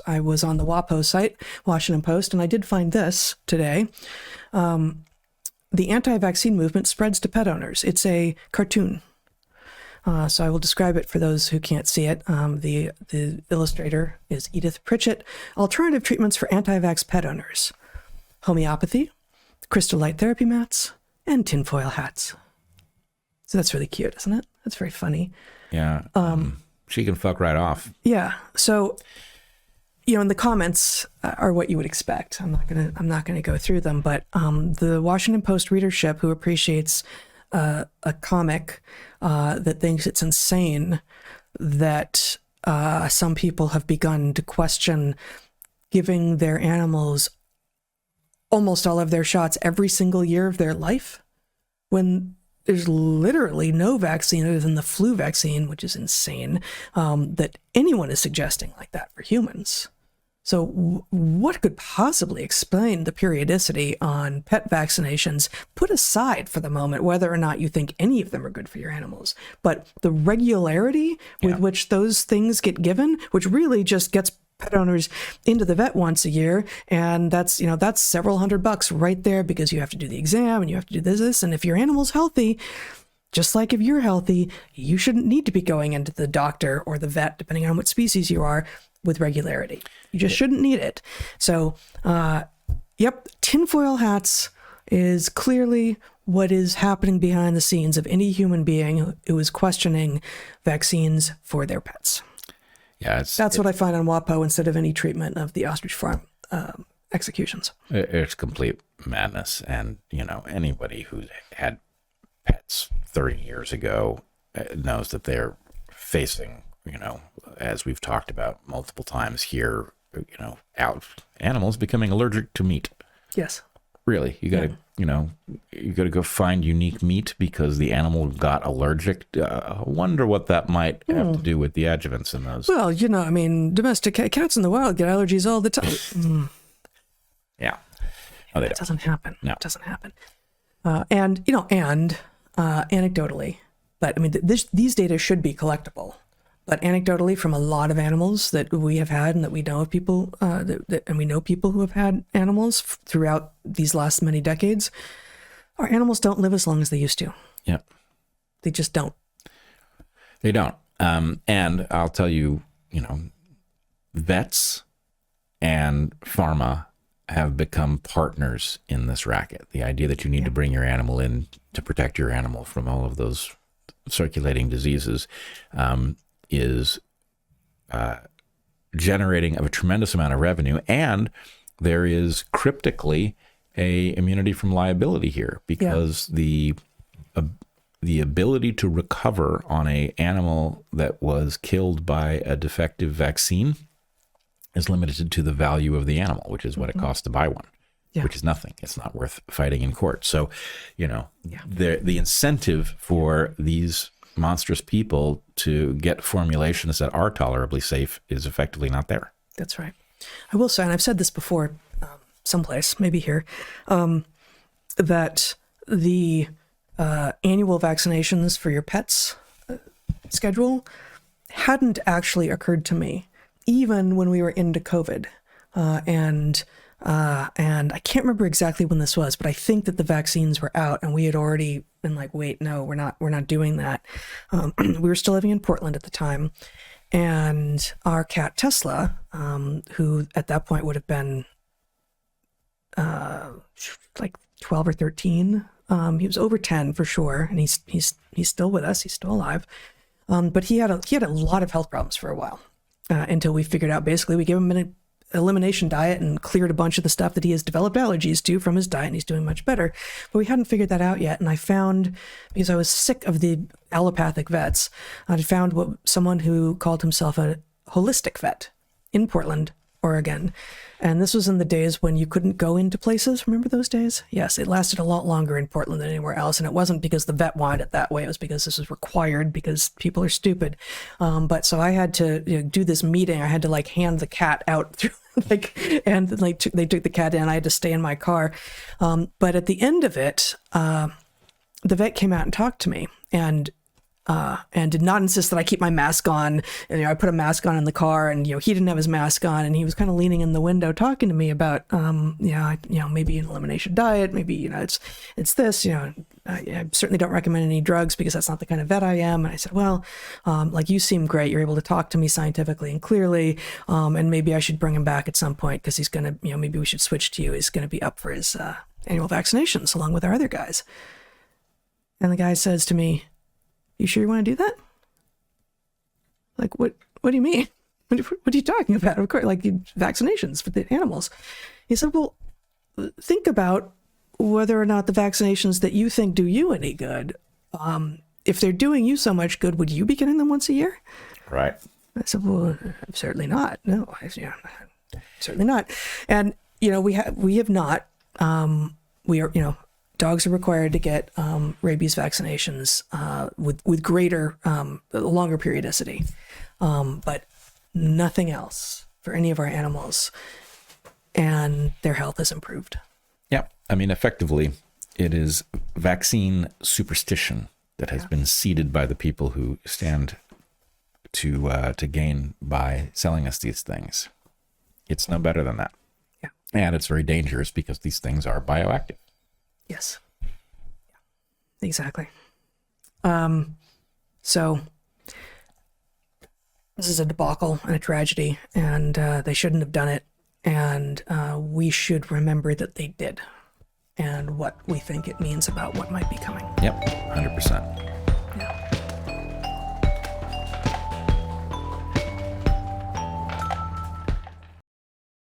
I was on the WAPO site, Washington Post, and I did find this today. The anti-vaccine movement spreads to pet owners. It's a cartoon. So I will describe it for those who can't see it. The illustrator is Edith Pritchett. Alternative treatments for anti-vax pet owners. Homeopathy, crystal light therapy mats, and tinfoil hats. So that's really cute, isn't it? That's very funny. Yeah. She can fuck right off. Yeah. So, and the comments are what you would expect. I'm not gonna go through them, but the Washington Post readership, who appreciates a comic that thinks it's insane that some people have begun to question giving their animals almost all of their shots every single year of their life, when there's literally no vaccine other than the flu vaccine, which is insane, that anyone is suggesting like that for humans. So what could possibly explain the periodicity on pet vaccinations, put aside for the moment whether or not you think any of them are good for your animals, but the regularity with which those things get given, which really just gets pet owners into the vet once a year, and that's several $100 right there, because you have to do the exam and you have to do this, and if your animal's healthy, just like if you're healthy, you shouldn't need to be going into the doctor or the vet, depending on what species you are, with regularity. You just shouldn't need it. So, tinfoil hats is clearly what is happening behind the scenes of any human being who is questioning vaccines for their pets. Yeah, that's what I find on WAPO instead of any treatment of the ostrich farm executions. It's complete madness. And, anybody who's had pets 30 years ago knows that they're facing, as we've talked about multiple times here, animals becoming allergic to meat. Yes. Really, you got to, you got to go find unique meat because the animal got allergic. I wonder what that might have to do with the adjuvants in those. Well, domestic cats in the wild get allergies all the time. Yeah. That doesn't happen. No. It doesn't happen. Anecdotally, but I mean, these data should be collectible. But anecdotally, from a lot of animals that we have had and that we know of people, and we know people who have had animals throughout these last many decades, our animals don't live as long as they used to. Yeah. They just don't. They don't. And I'll tell you, vets and pharma have become partners in this racket. The idea that you need to bring your animal in to protect your animal from all of those circulating diseases is generating a tremendous amount of revenue, and there is cryptically a immunity from liability here, because the ability to recover on a animal that was killed by a defective vaccine is limited to the value of the animal, which is what it costs to buy one, which is nothing. It's not worth fighting in court. So, the incentive for these monstrous people to get formulations that are tolerably safe is effectively not there. That's right. I will say, and I've said this before someplace, maybe here, that the annual vaccinations for your pets schedule hadn't actually occurred to me, even when we were into COVID. And I can't remember exactly when this was, but I think that the vaccines were out and we had already been like, wait, no, we're not doing that. We were still living in Portland at the time. And our cat Tesla, who at that point would have been like 12 or 13. He was over 10 for sure. And he's still with us. He's still alive. But he had a lot of health problems for a while until we figured out, basically we gave him an elimination diet and cleared a bunch of the stuff that he has developed allergies to from his diet, and he's doing much better. But we hadn't figured that out yet. And I found, because I was sick of the allopathic vets, I found someone who called himself a holistic vet in Portland, Oregon. And this was in the days when you couldn't go into places. Remember those days? Yes, it lasted a lot longer in Portland than anywhere else. And it wasn't because the vet wanted it that way. It was because this was required because people are stupid. But so I had to do this meeting. I had to hand the cat out through they took the cat in. I had to stay in my car. But at the end of it, the vet came out and talked to me. And and did not insist that I keep my mask on. And I put a mask on in the car, and he didn't have his mask on, and he was kind of leaning in the window talking to me about maybe an elimination diet, maybe it's this. I certainly don't recommend any drugs because that's not the kind of vet I am. And I said, well, you seem great. You're able to talk to me scientifically and clearly, and maybe I should bring him back at some point because he's gonna, maybe we should switch to you. He's gonna be up for his annual vaccinations along with our other guys. And the guy says to me, "You sure you want to do that?" Like, what do you mean? What are you talking about? Of course, vaccinations for the animals. He said, well, think about whether or not the vaccinations that you think do you any good, if they're doing you so much good, would you be getting them once a year? Right. I said, well, certainly not. No, certainly not. And, we have not, we are, dogs are required to get rabies vaccinations with greater, longer periodicity, but nothing else for any of our animals, and their health has improved. Yeah, I mean, effectively, it is vaccine superstition that has been seeded by the people who stand to gain by selling us these things. It's no better than that. Yeah, and it's very dangerous because these things are bioactive. Yes. Exactly. So this is a debacle and a tragedy, and they shouldn't have done it. And we should remember that they did, and what we think it means about what might be coming. Yep, 100%.